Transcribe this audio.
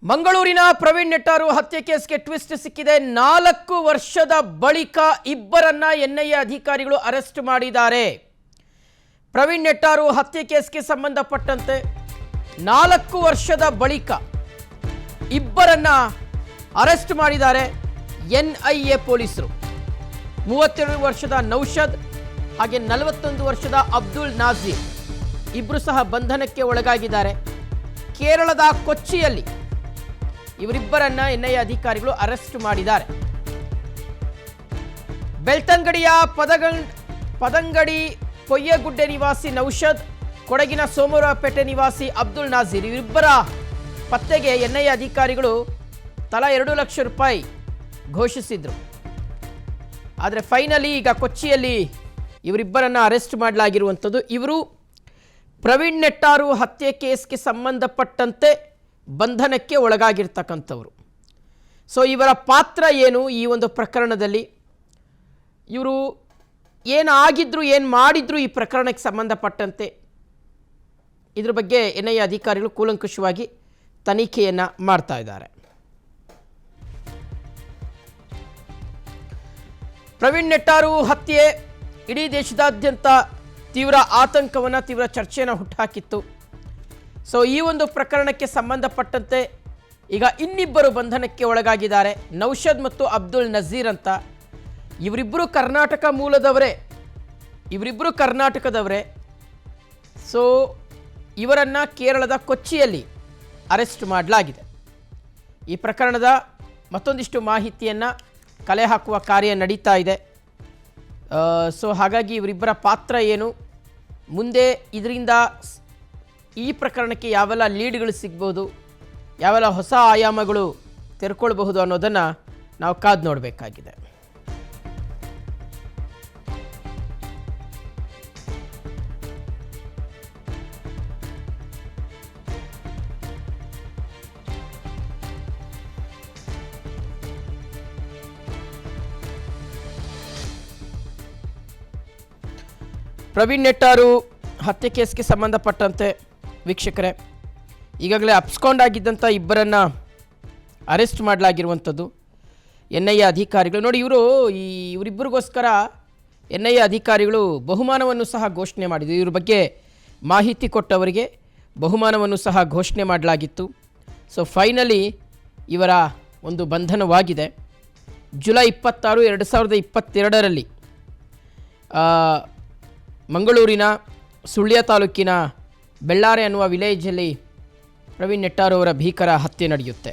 ಮಂಗಳೂರಿನ ಪ್ರವೀಣ್ ನೆಟ್ಟಾರು ಹತ್ಯೆ ಕೇಸ್ಗೆ ಟ್ವಿಸ್ಟ್ ಸಿಕ್ಕಿದೆ। 4 ವರ್ಷದ ಬಳಿಕ ಇಬ್ಬರನ್ನ ಎನ್ಐಎ ಅಧಿಕಾರಿಗಳು ಅರೆಸ್ಟ್ ಮಾಡಿದ್ದಾರೆ। ಪ್ರವೀಣ್ ನೆಟ್ಟಾರು ಹತ್ಯೆ ಕೇಸ್ಗೆ ಸಂಬಂಧಪಟ್ಟಂತೆ 4 ವರ್ಷದ ಬಳಿಕ ಇಬ್ಬರನ್ನ ಅರೆಸ್ಟ್ ಮಾಡಿದ್ದಾರೆ ಎನ್ಐಎ ಪೊಲೀಸರು। 32 ವರ್ಷದ ನೌಷದ್ ಹಾಗೆ 41 ವರ್ಷದ ಅಬ್ದುಲ್ ನಾಜೀರ್ ಇಬ್ಬರು ಸಹ ಬಂಧನಕ್ಕೆ ಒಳಗಾಗಿದ್ದಾರೆ। ಕೇರಳದ ಕೊಚ್ಚಿಯಲ್ಲಿ ಇವರಿಬ್ಬರನ್ನ ಎನ್ಐಎ ಅಧಿಕಾರಿಗಳು ಅರೆಸ್ಟ್ ಮಾಡಿದ್ದಾರೆ। ಬೆಳ್ತಂಗಡಿಯ ಪದಂಗಡಿ ಕೊಯ್ಯಗುಡ್ಡೆ ನಿವಾಸಿ ನೌಷದ್, ಕೊಡಗಿನ ಸೋಮವಾರಪೇಟೆ ನಿವಾಸಿ ಅಬ್ದುಲ್ ನಾಜೀರ್ ಇವರಿಬ್ಬರ ಪತ್ತೆಗೆ ಎನ್ಐಎ ಅಧಿಕಾರಿಗಳು ತಲಾ 2 ಲಕ್ಷ ರೂಪಾಯಿ ಘೋಷಿಸಿದ್ರು। ಆದರೆ ಫೈನಲಿ ಈಗ ಕೊಚ್ಚಿಯಲ್ಲಿ ಇವರಿಬ್ಬರನ್ನ ಅರೆಸ್ಟ್ ಮಾಡಲಾಗಿರುವಂಥದ್ದು। ಇವರು ಪ್ರವೀಣ್ ನೆಟ್ಟಾರು ಹತ್ಯೆ ಕೇಸ್ಗೆ ಸಂಬಂಧಪಟ್ಟಂತೆ ಬಂಧನಕ್ಕೆ ಒಳಗಾಗಿರ್ತಕ್ಕಂಥವರು। ಸೊ ಇವರ ಪಾತ್ರ ಏನು ಈ ಒಂದು ಪ್ರಕರಣದಲ್ಲಿ, ಇವರು ಏನಾಗಿದ್ರು ಏನು ಮಾಡಿದ್ರು ಈ ಪ್ರಕರಣಕ್ಕೆ ಸಂಬಂಧಪಟ್ಟಂತೆ ಇದ್ರ ಬಗ್ಗೆ ಎನ್ಐಎ ಅಧಿಕಾರಿಗಳು ಕೂಲಂಕುಷವಾಗಿ ತನಿಖೆಯನ್ನು ಮಾಡ್ತಾ ಇದ್ದಾರೆ। ಪ್ರವೀಣ್ ನೆಟ್ಟಾರು ಹತ್ಯೆ ಇಡೀ ದೇಶದಾದ್ಯಂತ ತೀವ್ರ ಆತಂಕವನ್ನು, ತೀವ್ರ ಚರ್ಚೆಯನ್ನು ಹುಟ್ಟುಹಾಕಿತ್ತು। ಸೊ ಈ ಒಂದು ಪ್ರಕರಣಕ್ಕೆ ಸಂಬಂಧಪಟ್ಟಂತೆ ಈಗ ಇನ್ನಿಬ್ಬರು ಬಂಧನಕ್ಕೆ ಒಳಗಾಗಿದ್ದಾರೆ, ನೌಷದ್ ಮತ್ತು ಅಬ್ದುಲ್ ನಜೀರ್ ಅಂತ। ಇವರಿಬ್ಬರು ಕರ್ನಾಟಕ ಮೂಲದವರೇ, ಕರ್ನಾಟಕದವರೇ। ಸೊ ಇವರನ್ನು ಕೇರಳದ ಕೊಚ್ಚಿಯಲ್ಲಿ ಅರೆಸ್ಟ್ ಮಾಡಲಾಗಿದೆ। ಈ ಪ್ರಕರಣದ ಮತ್ತೊಂದಿಷ್ಟು ಮಾಹಿತಿಯನ್ನು ಕಲೆ ಹಾಕುವ ಕಾರ್ಯ ನಡೀತಾ ಇದೆ। ಸೊ ಹಾಗಾಗಿ ಇವರಿಬ್ಬರ ಪಾತ್ರ ಏನು, ಮುಂದೆ ಇದರಿಂದ ಈ ಪ್ರಕರಣಕ್ಕೆ ಯಾವೆಲ್ಲ ಲೀಡ್ಗಳು ಸಿಗ್ಬೋದು, ಯಾವೆಲ್ಲ ಹೊಸ ಆಯಾಮಗಳು ತೆರ್ಕೊಳ್ಬಹುದು ಅನ್ನೋದನ್ನು ನಾವು ಕಾದು ನೋಡಬೇಕಾಗಿದೆ। ಪ್ರವೀಣ್ ನೆಟ್ಟಾರು ಹತ್ಯೆ ಕೇಸ್ಗೆ ಸಂಬಂಧಪಟ್ಟಂತೆ ವೀಕ್ಷಕರೇ ಈಗಾಗಲೇ ಅಪ್ಸ್ಕಾಂಡ್ ಆಗಿದ್ದಂಥ ಇಬ್ಬರನ್ನು ಅರೆಸ್ಟ್ ಮಾಡಲಾಗಿರುವಂಥದ್ದು ಎನ್ಐಎ ಅಧಿಕಾರಿಗಳು। ನೋಡಿ ಇವರಿಬ್ಬರಿಗೋಸ್ಕರ ಎನ್ಐಎ ಅಧಿಕಾರಿಗಳು ಬಹುಮಾನವನ್ನು ಸಹ ಘೋಷಣೆ ಮಾಡಿದರು। ಇವ್ರ ಬಗ್ಗೆ ಮಾಹಿತಿ ಕೊಟ್ಟವರಿಗೆ ಬಹುಮಾನವನ್ನು ಸಹ ಘೋಷಣೆ ಮಾಡಲಾಗಿತ್ತು। ಸೊ ಫೈನಲಿ ಇವರ ಒಂದು ಬಂಧನವಾಗಿದೆ। ಜುಲೈ 26, 2022ರಲ್ಲಿ ಮಂಗಳೂರಿನ ಸುಳ್ಯ ತಾಲೂಕಿನ ಬೆಳ್ಳಾರೆ ಅನ್ನುವ ವಿಲೇಜಲ್ಲಿ ಪ್ರವೀಣ್ ನೆಟ್ಟಾರು ಅವರ ಭೀಕರ ಹತ್ಯೆ ನಡೆಯುತ್ತೆ।